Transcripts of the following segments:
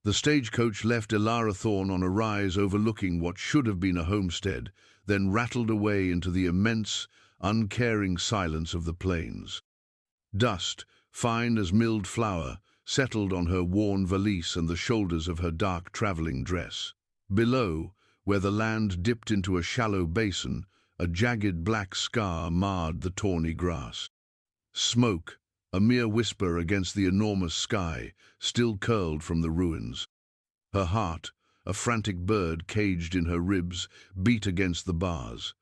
The stagecoach left Elara Thorne on a rise overlooking what should have been a homestead, then rattled away into the immense, uncaring silence of the plains. Dust, fine as milled flour, settled on her worn valise and the shoulders of her dark travelling dress. Below, where the land dipped into a shallow basin, a jagged black scar marred the tawny grass. Smoke, a mere whisper against the enormous sky, still curled from the ruins. Her heart, a frantic bird caged in her ribs, beat against the bars.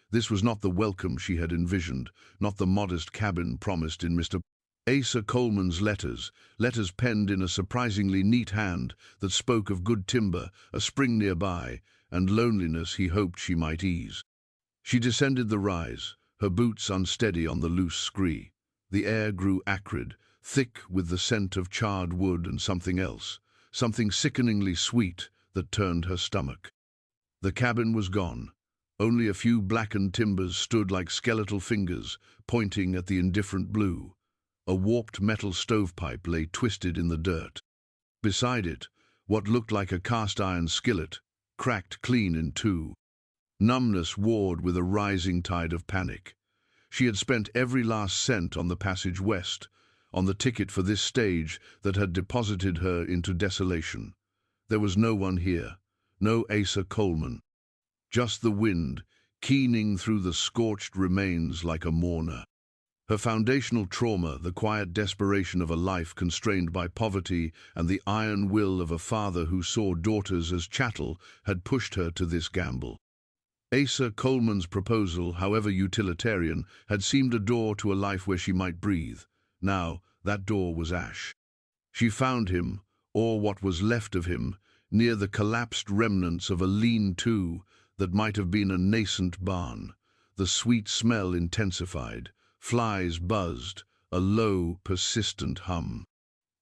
This was not the welcome she had envisioned, not the modest cabin promised in Mr. Asa Coleman's letters penned in a surprisingly neat hand that spoke of good timber, a spring nearby, and loneliness he hoped she might ease. She descended the rise, her boots unsteady on the loose scree. The air grew acrid, thick with the scent of charred wood and something else, something sickeningly sweet that turned her stomach. The cabin was gone. Only a few blackened timbers stood like skeletal fingers, pointing at the indifferent blue. A warped metal stovepipe lay twisted in the dirt. Beside it, what looked like a cast-iron skillet, cracked clean in two. Numbness warred with a rising tide of panic. She had spent every last cent on the passage west, on the ticket for this stage that had deposited her into desolation. There was no one here, no Asa Coleman. Just the wind, keening through the scorched remains like a mourner. Her foundational trauma, the quiet desperation of a life constrained by poverty and the iron will of a father who saw daughters as chattel, had pushed her to this gamble. Asa Coleman's proposal, however utilitarian, had seemed a door to a life where she might breathe. Now, that door was ash. She found him, or what was left of him, near the collapsed remnants of a lean-to that might have been a nascent barn. The sweet smell intensified. Flies buzzed, a low, persistent hum.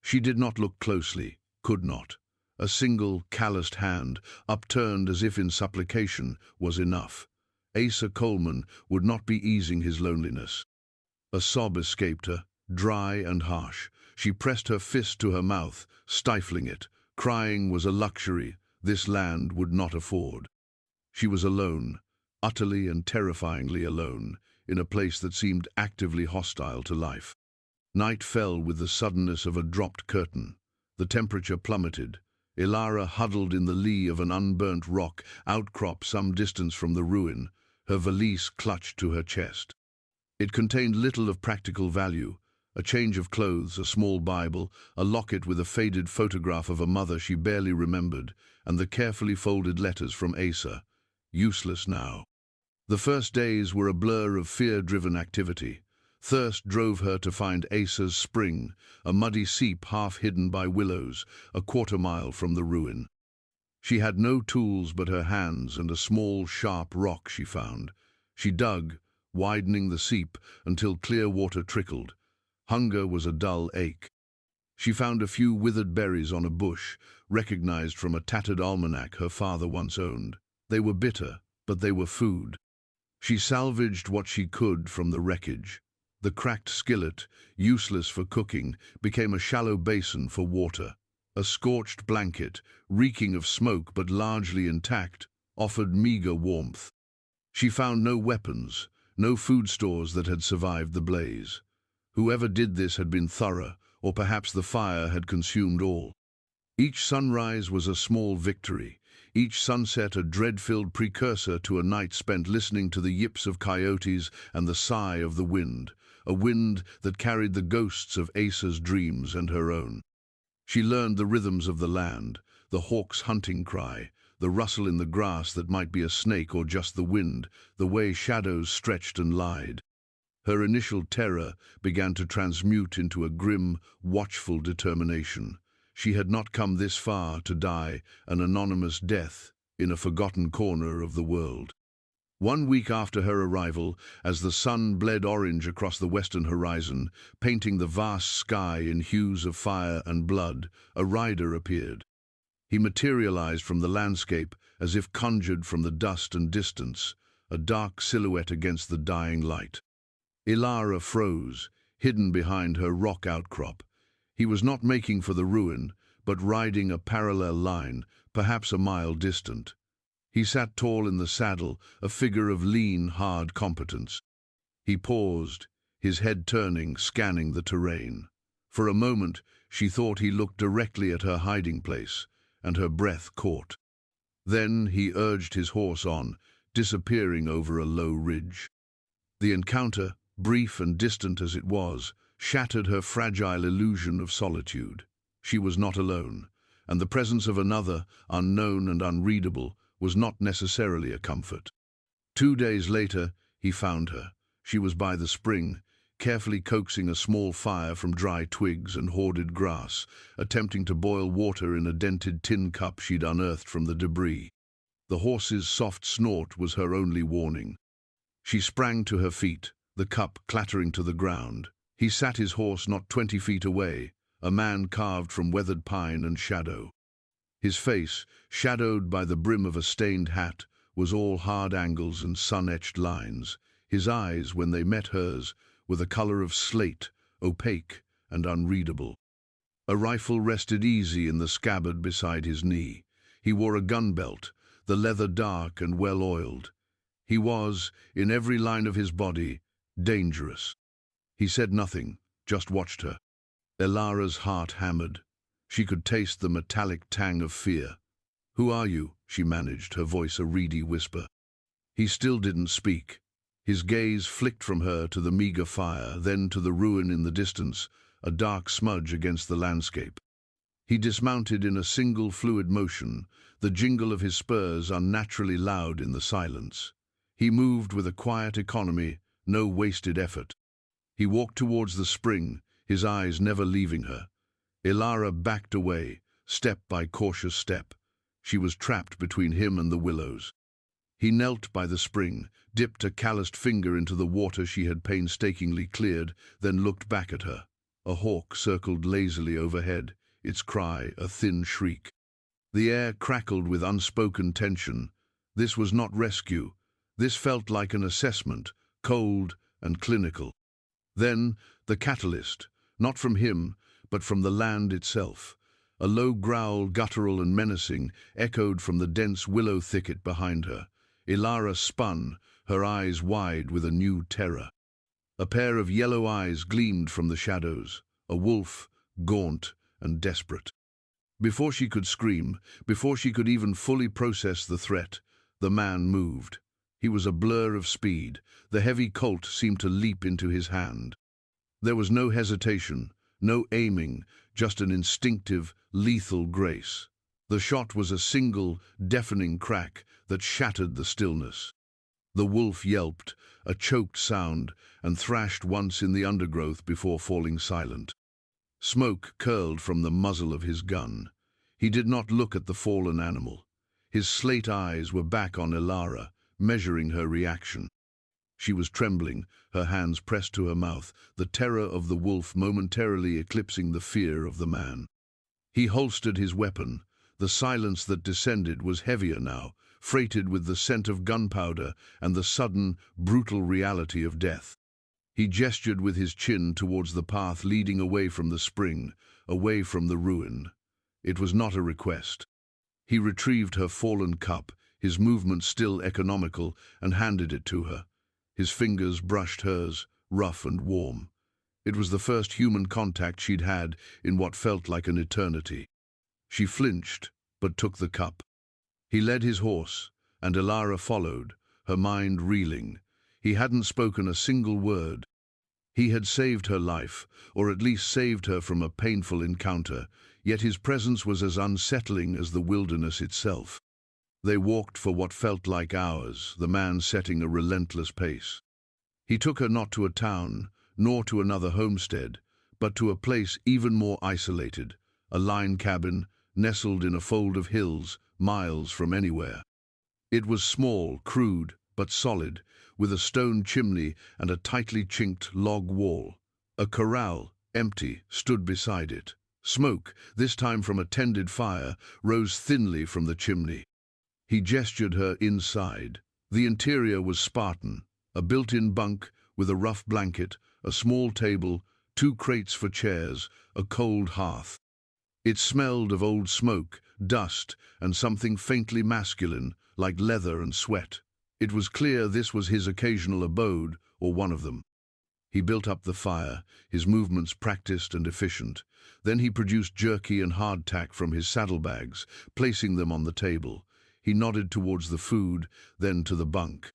She did not look closely, could not. A single, calloused hand, upturned as if in supplication, was enough. Asa Coleman would not be easing his loneliness. A sob escaped her, dry and harsh. She pressed her fist to her mouth, stifling it. Crying was a luxury this land would not afford. She was alone, utterly and terrifyingly alone, in a place that seemed actively hostile to life. Night fell with the suddenness of a dropped curtain. The temperature plummeted. Elara huddled in the lee of an unburnt rock outcrop some distance from the ruin, her valise clutched to her chest. It contained little of practical value, a change of clothes, a small Bible, a locket with a faded photograph of a mother she barely remembered, and the carefully folded letters from Asa, useless now. The first days were a blur of fear-driven activity. Thirst drove her to find Asa's spring, a muddy seep half hidden by willows, a quarter-mile from the ruin. She had no tools but her hands and a small, sharp rock she found. She dug, widening the seep until clear water trickled. Hunger was a dull ache. She found a few withered berries on a bush, recognized from a tattered almanac her father once owned. They were bitter, but they were food. She salvaged what she could from the wreckage. The cracked skillet, useless for cooking, became a shallow basin for water. A scorched blanket, reeking of smoke but largely intact, offered meager warmth. She found no weapons, no food stores that had survived the blaze. Whoever did this had been thorough, or perhaps the fire had consumed all. Each sunrise was a small victory, each sunset a dread-filled precursor to a night spent listening to the yips of coyotes and the sigh of the wind, a wind that carried the ghosts of Asa's dreams and her own. She learned the rhythms of the land, the hawk's hunting cry, the rustle in the grass that might be a snake or just the wind, the way shadows stretched and lied. Her initial terror began to transmute into a grim, watchful determination. She had not come this far to die an anonymous death in a forgotten corner of the world. 1 week after her arrival, as the sun bled orange across the western horizon, painting the vast sky in hues of fire and blood, a rider appeared. He materialized from the landscape as if conjured from the dust and distance, a dark silhouette against the dying light. Elara froze, hidden behind her rock outcrop. He was not making for the ruin, but riding a parallel line, perhaps a mile distant. He sat tall in the saddle, a figure of lean, hard competence. He paused, his head turning, scanning the terrain. For a moment, she thought he looked directly at her hiding place, and her breath caught. Then he urged his horse on, disappearing over a low ridge. The encounter, brief and distant as it was, shattered her fragile illusion of solitude. She was not alone, and the presence of another, unknown and unreadable, was not necessarily a comfort. 2 days later, he found her. She was by the spring, carefully coaxing a small fire from dry twigs and hoarded grass, attempting to boil water in a dented tin cup she'd unearthed from the debris. The horse's soft snort was her only warning. She sprang to her feet, the cup clattering to the ground. He sat his horse not 20 feet away, a man carved from weathered pine and shadow. His face, shadowed by the brim of a stained hat, was all hard angles and sun-etched lines. His eyes, when they met hers, were the color of slate, opaque and unreadable. A rifle rested easy in the scabbard beside his knee. He wore a gun belt, the leather dark and well-oiled. He was, in every line of his body, dangerous. He said nothing, just watched her. Elara's heart hammered. She could taste the metallic tang of fear. "Who are you?" she managed, her voice a reedy whisper. He still didn't speak. His gaze flicked from her to the meager fire, then to the ruin in the distance, a dark smudge against the landscape. He dismounted in a single fluid motion, the jingle of his spurs unnaturally loud in the silence. He moved with a quiet economy, no wasted effort. He walked towards the spring, his eyes never leaving her. Elara backed away, step by cautious step. She was trapped between him and the willows. He knelt by the spring, dipped a calloused finger into the water she had painstakingly cleared, then looked back at her. A hawk circled lazily overhead, its cry a thin shriek. The air crackled with unspoken tension. This was not rescue. This felt like an assessment, cold and clinical. Then the catalyst, not from him, but from the land itself. A low growl, guttural and menacing, echoed from the dense willow thicket behind her. Elara spun, her eyes wide with a new terror. A pair of yellow eyes gleamed from the shadows, a wolf, gaunt and desperate. Before she could scream, before she could even fully process the threat, the man moved. He was a blur of speed. The heavy Colt seemed to leap into his hand. There was no hesitation, no aiming, just an instinctive, lethal grace. The shot was a single, deafening crack that shattered the stillness. The wolf yelped, a choked sound, and thrashed once in the undergrowth before falling silent. Smoke curled from the muzzle of his gun. He did not look at the fallen animal. His slate eyes were back on Elara, measuring her reaction. She was trembling, her hands pressed to her mouth, the terror of the wolf momentarily eclipsing the fear of the man. He holstered his weapon. The silence that descended was heavier now, freighted with the scent of gunpowder and the sudden, brutal reality of death. He gestured with his chin towards the path leading away from the spring, away from the ruin. It was not a request. He retrieved her fallen cup, his movement still economical, and handed it to her. His fingers brushed hers, rough and warm. It was the first human contact she'd had in what felt like an eternity. She flinched, but took the cup. He led his horse, and Elara followed, her mind reeling. He hadn't spoken a single word. He had saved her life, or at least saved her from a painful encounter, yet his presence was as unsettling as the wilderness itself. They walked for what felt like hours, the man setting a relentless pace. He took her not to a town, nor to another homestead, but to a place even more isolated, a line cabin nestled in a fold of hills, miles from anywhere. It was small, crude, but solid, with a stone chimney and a tightly chinked log wall. A corral, empty, stood beside it. Smoke, this time from a tended fire, rose thinly from the chimney. He gestured her inside. The interior was Spartan, a built-in bunk with a rough blanket, a small table, 2 crates for chairs, a cold hearth. It smelled of old smoke, dust, and something faintly masculine, like leather and sweat. It was clear this was his occasional abode, or one of them. He built up the fire, his movements practiced and efficient. Then he produced jerky and hardtack from his saddlebags, placing them on the table. He nodded towards the food, then to the bunk.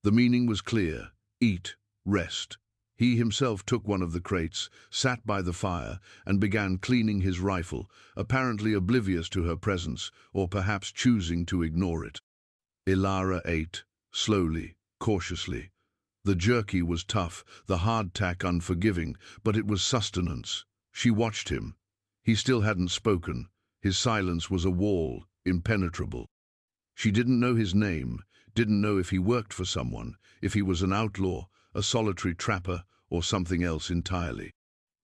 The meaning was clear: eat, rest. He himself took one of the crates, sat by the fire, and began cleaning his rifle, apparently oblivious to her presence, or perhaps choosing to ignore it. Ilara ate, slowly, cautiously. The jerky was tough, the hardtack unforgiving, but it was sustenance. She watched him. He still hadn't spoken. His silence was a wall, impenetrable. She didn't know his name, didn't know if he worked for someone, if he was an outlaw, a solitary trapper, or something else entirely.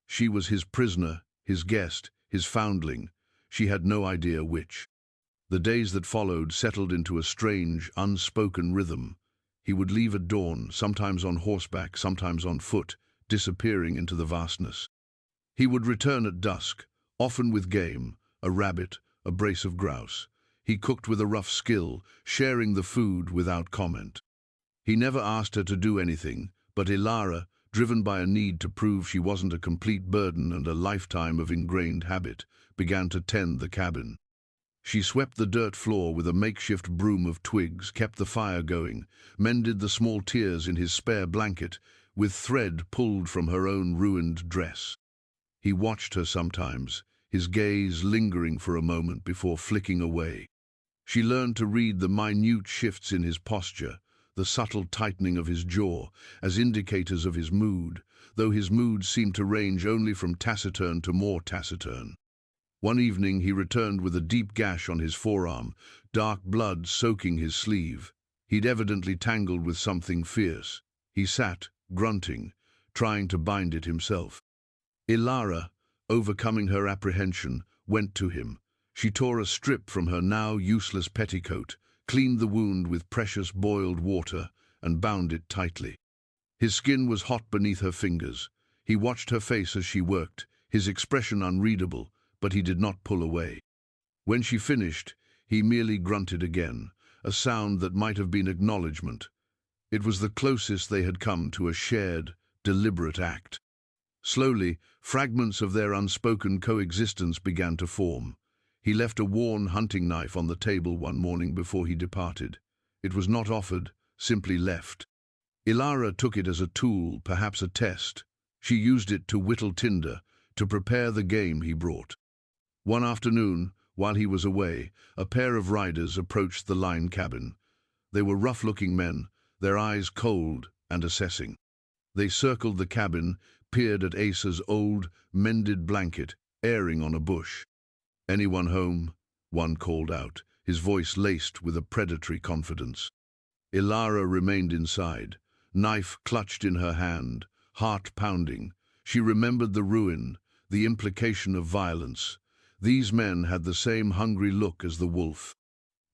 She was his prisoner, his guest, his foundling. She had no idea which. The days that followed settled into a strange, unspoken rhythm. He would leave at dawn, sometimes on horseback, sometimes on foot, disappearing into the vastness. He would return at dusk, often with game, a rabbit, a brace of grouse. He cooked with a rough skill, sharing the food without comment. He never asked her to do anything, but Ilara, driven by a need to prove she wasn't a complete burden and a lifetime of ingrained habit, began to tend the cabin. She swept the dirt floor with a makeshift broom of twigs, kept the fire going, mended the small tears in his spare blanket, with thread pulled from her own ruined dress. He watched her sometimes, his gaze lingering for a moment before flicking away. She learned to read the minute shifts in his posture, the subtle tightening of his jaw, as indicators of his mood, though his mood seemed to range only from taciturn to more taciturn. One evening he returned with a deep gash on his forearm, dark blood soaking his sleeve. He'd evidently tangled with something fierce. He sat, grunting, trying to bind it himself. Ilara, overcoming her apprehension, went to him. She tore a strip from her now useless petticoat, cleaned the wound with precious boiled water, and bound it tightly. His skin was hot beneath her fingers. He watched her face as she worked, his expression unreadable, but he did not pull away. When she finished, he merely grunted again, a sound that might have been acknowledgement. It was the closest they had come to a shared, deliberate act. Slowly, fragments of their unspoken coexistence began to form. He left a worn hunting knife on the table one morning before he departed. It was not offered, simply left. Ilara took it as a tool, perhaps a test. She used it to whittle tinder, to prepare the game he brought. One afternoon, while he was away, a pair of riders approached the line cabin. They were rough-looking men, their eyes cold and assessing. They circled the cabin, peered at Asa's old, mended blanket, airing on a bush. "Anyone home?" one called out, his voice laced with a predatory confidence. Ilara remained inside, knife clutched in her hand, heart pounding. She remembered the ruin, the implication of violence. These men had the same hungry look as the wolf.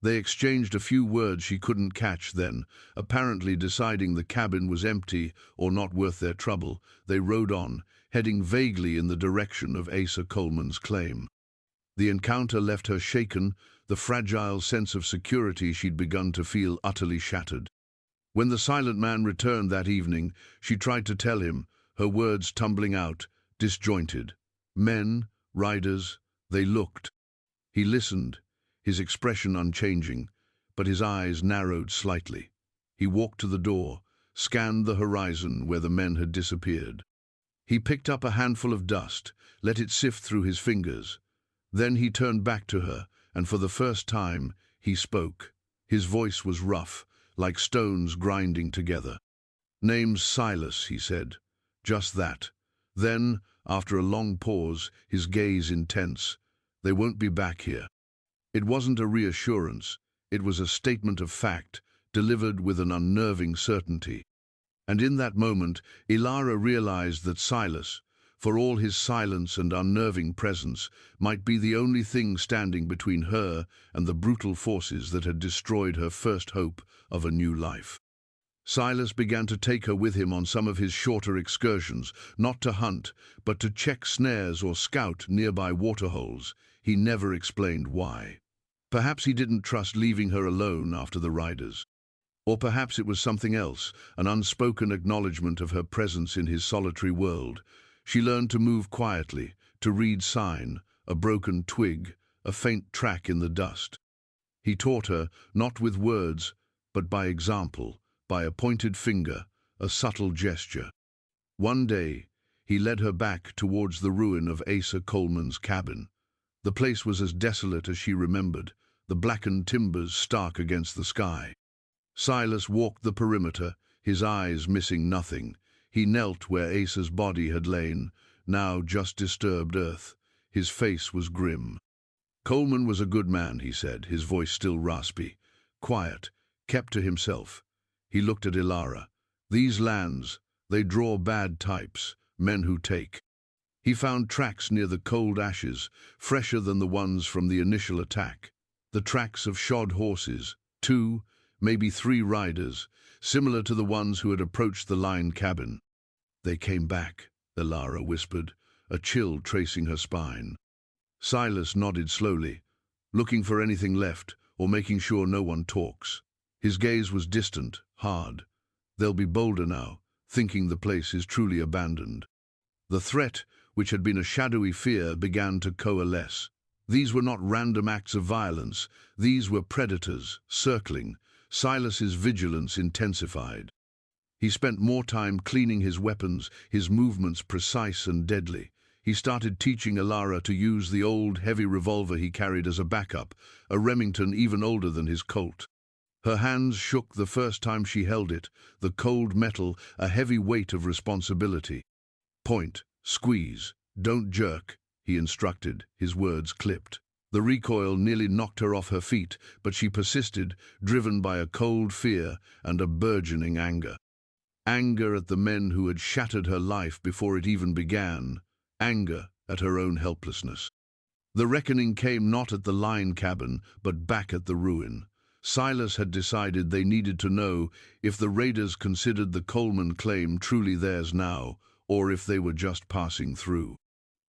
They exchanged a few words she couldn't catch then. Apparently deciding the cabin was empty or not worth their trouble, they rode on, heading vaguely in the direction of Asa Coleman's claim. The encounter left her shaken, the fragile sense of security she'd begun to feel utterly shattered. When the silent man returned that evening, she tried to tell him, her words tumbling out, disjointed. Men, riders, they looked. He listened, his expression unchanging, but his eyes narrowed slightly. He walked to the door, scanned the horizon where the men had disappeared. He picked up a handful of dust, let it sift through his fingers. Then he turned back to her, and for the first time, he spoke. His voice was rough, like stones grinding together. "Name's Silas," he said. Just that. Then, after a long pause, his gaze intense, "They won't be back here." It wasn't a reassurance. It was a statement of fact, delivered with an unnerving certainty. And in that moment, Ilara realized that Silas, for all his silence and unnerving presence, might be the only thing standing between her and the brutal forces that had destroyed her first hope of a new life. Silas began to take her with him on some of his shorter excursions, not to hunt, but to check snares or scout nearby waterholes. He never explained why. Perhaps he didn't trust leaving her alone after the riders. Or perhaps it was something else, an unspoken acknowledgement of her presence in his solitary world. She learned to move quietly, to read sign, a broken twig, a faint track in the dust. He taught her, not with words, but by example, by a pointed finger, a subtle gesture. One day, he led her back towards the ruin of Asa Coleman's cabin. The place was as desolate as she remembered, the blackened timbers stark against the sky. Silas walked the perimeter, his eyes missing nothing. He knelt where Asa's body had lain, now just disturbed earth. His face was grim. Coleman was a good man, he said, his voice still raspy. Quiet, kept to himself. He looked at Ilara. These lands, they draw bad types, men who take. He found tracks near the cold ashes, fresher than the ones from the initial attack. The tracks of shod horses, 2, maybe 3 riders, similar to the ones who had approached the line cabin. They came back, Ilara whispered, a chill tracing her spine. Silas nodded slowly, looking for anything left or making sure no one talks. His gaze was distant, hard. They'll be bolder now, thinking the place is truly abandoned. The threat, which had been a shadowy fear, began to coalesce. These were not random acts of violence. These were predators, circling. Silas's vigilance intensified. He spent more time cleaning his weapons, his movements precise and deadly. He started teaching Ilara to use the old, heavy revolver he carried as a backup, a Remington even older than his Colt. Her hands shook the first time she held it, the cold metal, a heavy weight of responsibility. Point, squeeze, don't jerk, he instructed, his words clipped. The recoil nearly knocked her off her feet, but she persisted, driven by a cold fear and a burgeoning anger. Anger at the men who had shattered her life before it even began. Anger at her own helplessness. The reckoning came not at the line cabin, but back at the ruin. Silas had decided they needed to know if the raiders considered the Coleman claim truly theirs now, or if they were just passing through.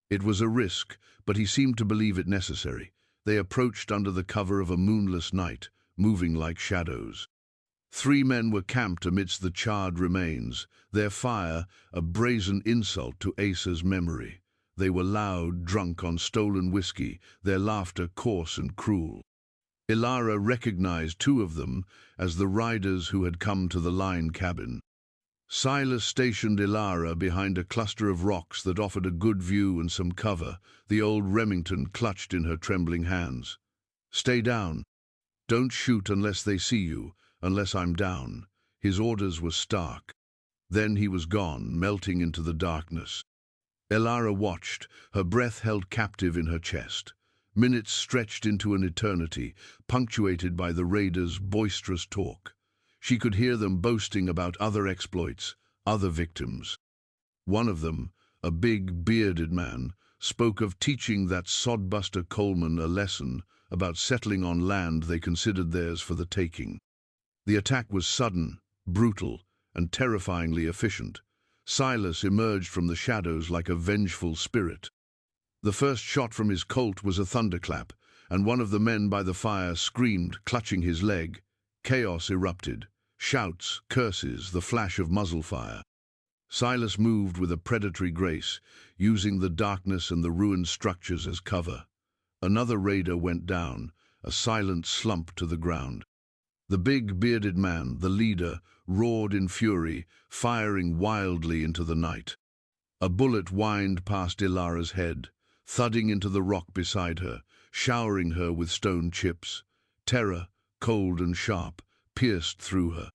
It was a risk, but he seemed to believe it necessary. They approached under the cover of a moonless night, moving like shadows. 3 men were camped amidst the charred remains, their fire a brazen insult to Asa's memory. They were loud, drunk on stolen whiskey, their laughter coarse and cruel. Ilara recognized 2 of them as the riders who had come to the line cabin. Silas stationed Ilara behind a cluster of rocks that offered a good view and some cover, the old Remington clutched in her trembling hands. "Stay down. Don't shoot unless they see you, unless I'm down." His orders were stark. Then he was gone, melting into the darkness. Ilara watched, her breath held captive in her chest. Minutes stretched into an eternity, punctuated by the raiders' boisterous talk. She could hear them boasting about other exploits, other victims. One of them, a big, bearded man, spoke of teaching that sodbuster Coleman a lesson about settling on land they considered theirs for the taking. The attack was sudden, brutal, and terrifyingly efficient. Silas emerged from the shadows like a vengeful spirit. The first shot from his Colt was a thunderclap, and one of the men by the fire screamed, clutching his leg. Chaos erupted. Shouts, curses, the flash of muzzle fire. Silas moved with a predatory grace, using the darkness and the ruined structures as cover. Another raider went down, a silent slump to the ground. The big, bearded man, the leader, roared in fury, firing wildly into the night. A bullet whined past Ilara's head, thudding into the rock beside her, showering her with stone chips. Terror, cold and sharp, pierced through her.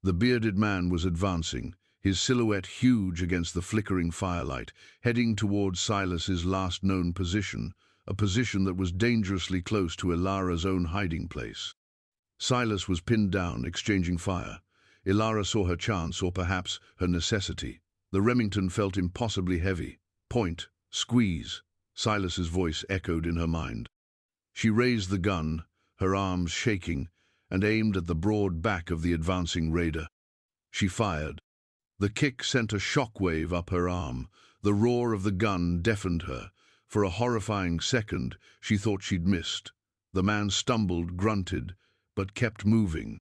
The bearded man was advancing, his silhouette huge against the flickering firelight, heading towards Silas's last known position, a position that was dangerously close to Ilara's own hiding place. Silas was pinned down, exchanging fire. Ilara saw her chance, or perhaps her necessity. The Remington felt impossibly heavy. Point, squeeze, Silas's voice echoed in her mind. She raised the gun, her arms shaking, and aimed at the broad back of the advancing raider. She fired. The kick sent a shockwave up her arm. The roar of the gun deafened her. For a horrifying second, she thought she'd missed. The man stumbled, grunted, but kept moving.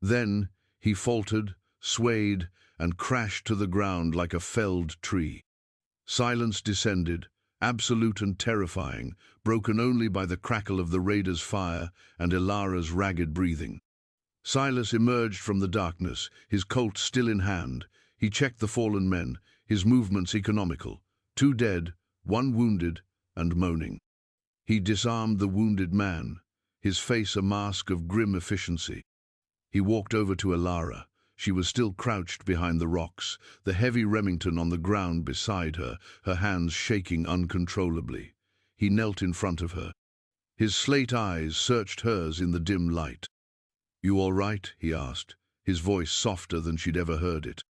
Then he faltered, swayed, and crashed to the ground like a felled tree. Silence descended, absolute and terrifying, broken only by the crackle of the raiders' fire and Ilara's ragged breathing. Silas emerged from the darkness, his Colt still in hand. He checked the fallen men, his movements economical. 2 dead, 1 wounded, and moaning. He disarmed the wounded man, his face a mask of grim efficiency. He walked over to Ilara. She was still crouched behind the rocks, the heavy Remington on the ground beside her, her hands shaking uncontrollably. He knelt in front of her. His slate eyes searched hers in the dim light. "You all right?" he asked, his voice softer than she'd ever heard it.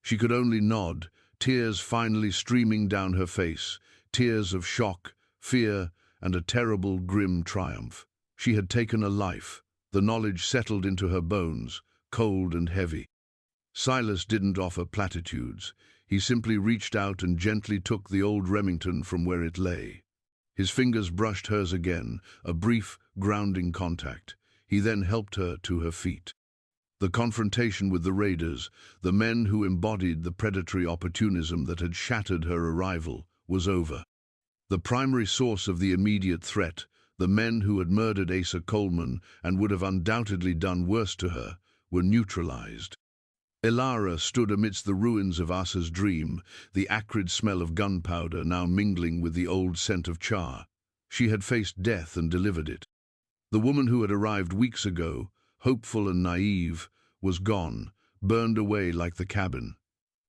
She could only nod, tears finally streaming down her face, tears of shock, fear, and a terrible, grim triumph. She had taken a life. The knowledge settled into her bones, cold and heavy. Silas didn't offer platitudes. He simply reached out and gently took the old Remington from where it lay. His fingers brushed hers again, a brief, grounding contact. He then helped her to her feet. The confrontation with the raiders, the men who embodied the predatory opportunism that had shattered her arrival, was over. The primary source of the immediate threat, the men who had murdered Asa Coleman and would have undoubtedly done worse to her, were neutralized. Ilara stood amidst the ruins of Asa's dream, the acrid smell of gunpowder now mingling with the old scent of char. She had faced death and delivered it. The woman who had arrived weeks ago, hopeful and naive, was gone, burned away like the cabin.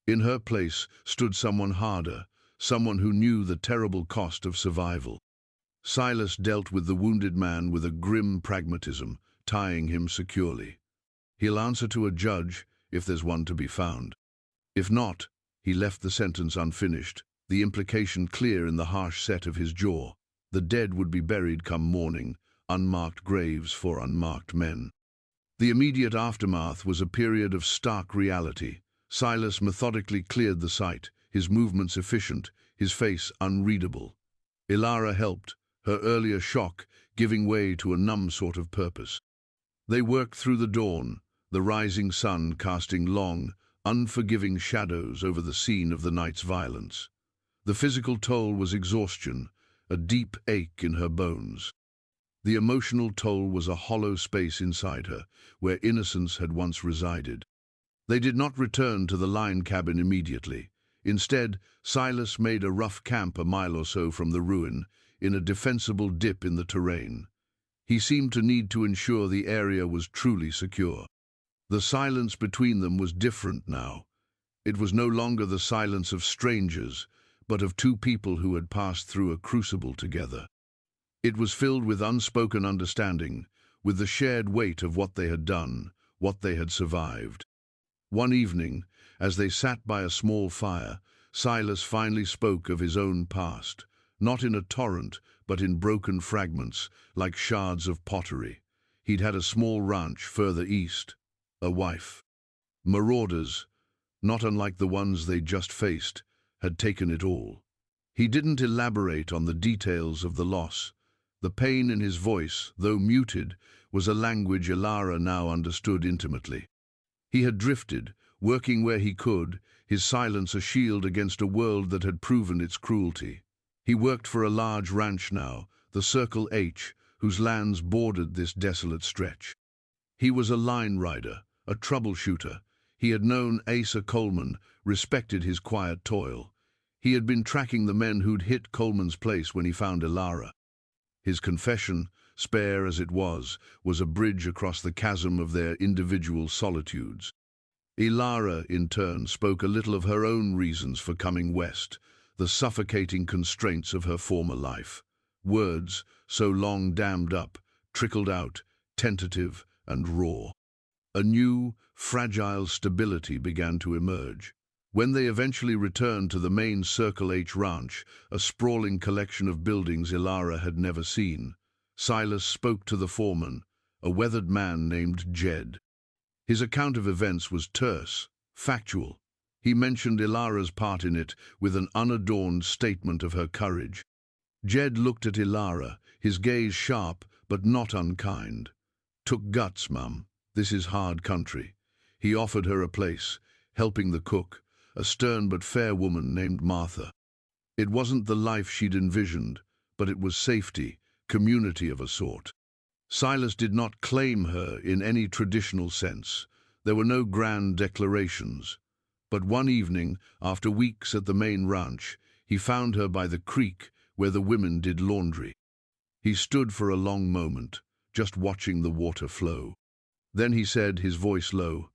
In her place stood someone harder, someone who knew the terrible cost of survival. Silas dealt with the wounded man with a grim pragmatism, tying him securely. He'll answer to a judge, if there's one to be found. If not, he left the sentence unfinished, the implication clear in the harsh set of his jaw. The dead would be buried come morning, unmarked graves for unmarked men. The immediate aftermath was a period of stark reality. Silas methodically cleared the site, his movements efficient, his face unreadable. Ilara helped, her earlier shock giving way to a numb sort of purpose. They worked through the dawn, the rising sun casting long, unforgiving shadows over the scene of the night's violence. The physical toll was exhaustion, a deep ache in her bones. The emotional toll was a hollow space inside her, where innocence had once resided. They did not return to the line cabin immediately. Instead, Silas made a rough camp a mile or so from the ruin, in a defensible dip in the terrain. He seemed to need to ensure the area was truly secure. The silence between them was different now. It was no longer the silence of strangers, but of 2 people who had passed through a crucible together. It was filled with unspoken understanding, with the shared weight of what they had done, what they had survived. One evening, as they sat by a small fire, Silas finally spoke of his own past, not in a torrent, but in broken fragments, like shards of pottery. He'd had a small ranch further east, a wife. Marauders, not unlike the ones they'd just faced, had taken it all. He didn't elaborate on the details of the loss. The pain in his voice, though muted, was a language Ilara now understood intimately. He had drifted, working where he could, his silence a shield against a world that had proven its cruelty. He worked for a large ranch now, the Circle H, whose lands bordered this desolate stretch. He was a line rider, a troubleshooter. He had known Asa Coleman, respected his quiet toil. He had been tracking the men who'd hit Coleman's place when he found Ilara. His confession, spare as it was a bridge across the chasm of their individual solitudes. Ilara, in turn, spoke a little of her own reasons for coming west, the suffocating constraints of her former life. Words, so long dammed up, trickled out, tentative and raw. A new, fragile stability began to emerge. When they eventually returned to the main Circle H ranch, a sprawling collection of buildings Ilara had never seen, Silas spoke to the foreman, a weathered man named Jed. His account of events was terse, factual. He mentioned Ilara's part in it with an unadorned statement of her courage. Jed looked at Ilara, his gaze sharp but not unkind. "Took guts, Mum. This is hard country." He offered her a place, helping the cook, a stern but fair woman named Martha. It wasn't the life she'd envisioned, but it was safety, community of a sort. Silas did not claim her in any traditional sense. There were no grand declarations. But one evening, after weeks at the main ranch, he found her by the creek where the women did laundry. He stood for a long moment, just watching the water flow. Then he said, his voice low,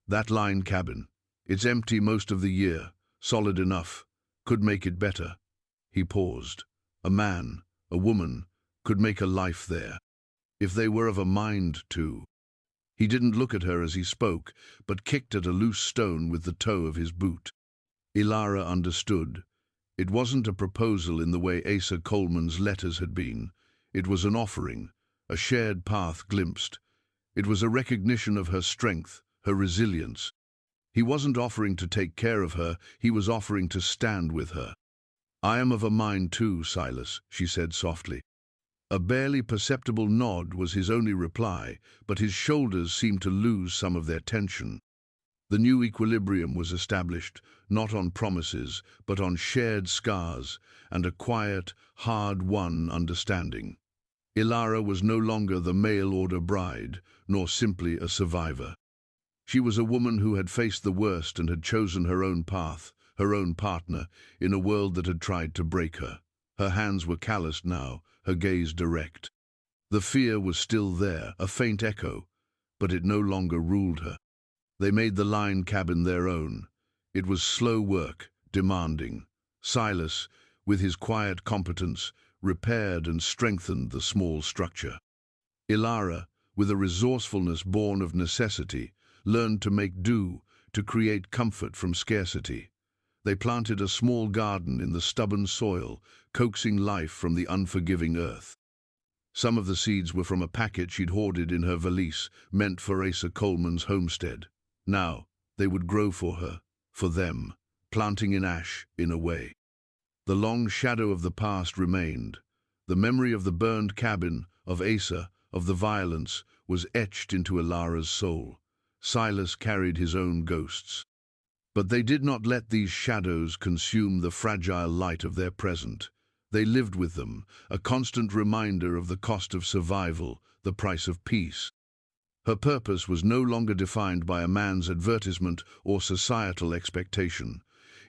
"That line cabin. It's empty most of the year, solid enough. Could make it better." He paused. A man, a woman, could make a life there, if they were of a mind to. He didn't look at her as he spoke, but kicked at a loose stone with the toe of his boot. Ilara understood. It wasn't a proposal in the way Asa Coleman's letters had been. It was an offering, a shared path glimpsed. It was a recognition of her strength, her resilience. He wasn't offering to take care of her, he was offering to stand with her. "I am of a mind too, Silas," she said softly. A barely perceptible nod was his only reply, but his shoulders seemed to lose some of their tension. The new equilibrium was established, not on promises, but on shared scars and a quiet, hard-won understanding. Ilara was no longer the mail-order bride, nor simply a survivor. She was a woman who had faced the worst and had chosen her own path, her own partner, in a world that had tried to break her. Her hands were calloused now, her gaze direct. The fear was still there, a faint echo, but it no longer ruled her. They made the line cabin their own. It was slow work, demanding. Silas, with his quiet competence, repaired and strengthened the small structure. Ilara, with a resourcefulness born of necessity, learned to make do, to create comfort from scarcity. They planted a small garden in the stubborn soil, coaxing life from the unforgiving earth. Some of the seeds were from a packet she'd hoarded in her valise, meant for Asa Coleman's homestead. Now, they would grow for her, for them, planting in ash, in a way. The long shadow of the past remained. The memory of the burned cabin, of Asa, of the violence, was etched into Ilara's soul. Silas carried his own ghosts. But they did not let these shadows consume the fragile light of their present. They lived with them, a constant reminder of the cost of survival, the price of peace. Her purpose was no longer defined by a man's advertisement or societal expectation.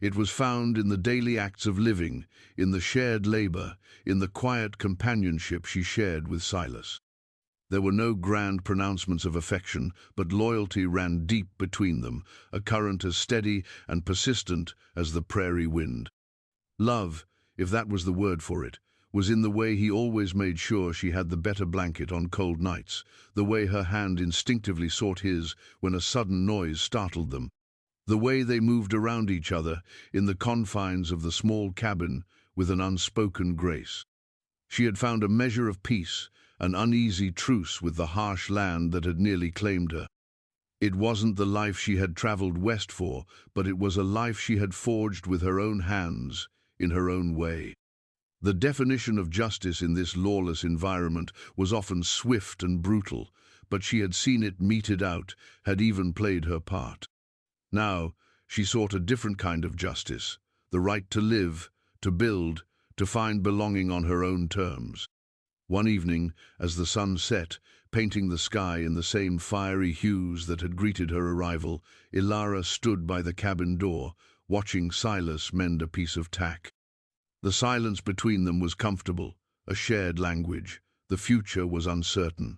It was found in the daily acts of living, in the shared labor, in the quiet companionship she shared with Silas. There were no grand pronouncements of affection, but loyalty ran deep between them, a current as steady and persistent as the prairie wind. Love, if that was the word for it, was in the way he always made sure she had the better blanket on cold nights, the way her hand instinctively sought his when a sudden noise startled them, the way they moved around each other in the confines of the small cabin with an unspoken grace. She had found a measure of peace, an uneasy truce with the harsh land that had nearly claimed her. It wasn't the life she had traveled west for, but it was a life she had forged with her own hands, in her own way. The definition of justice in this lawless environment was often swift and brutal, but she had seen it meted out, had even played her part. Now, she sought a different kind of justice, the right to live, to build, to find belonging on her own terms. One evening, as the sun set, painting the sky in the same fiery hues that had greeted her arrival, Ilara stood by the cabin door, watching Silas mend a piece of tack. The silence between them was comfortable, a shared language. The future was uncertain.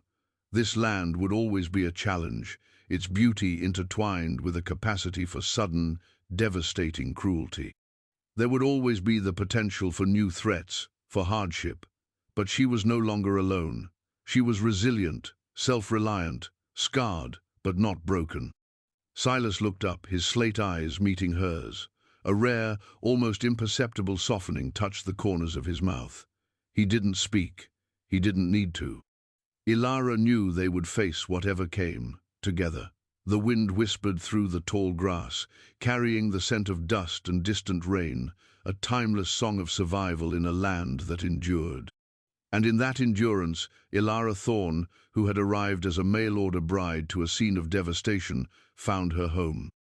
This land would always be a challenge, its beauty intertwined with a capacity for sudden, devastating cruelty. There would always be the potential for new threats, for hardship. But she was no longer alone. She was resilient, self-reliant, scarred, but not broken. Silas looked up, his slate eyes meeting hers. A rare, almost imperceptible softening touched the corners of his mouth. He didn't speak. He didn't need to. Ilara knew they would face whatever came, together. The wind whispered through the tall grass, carrying the scent of dust and distant rain, a timeless song of survival in a land that endured. And in that endurance, Ilara Thorne, who had arrived as a mail-order bride to a scene of devastation, found her home.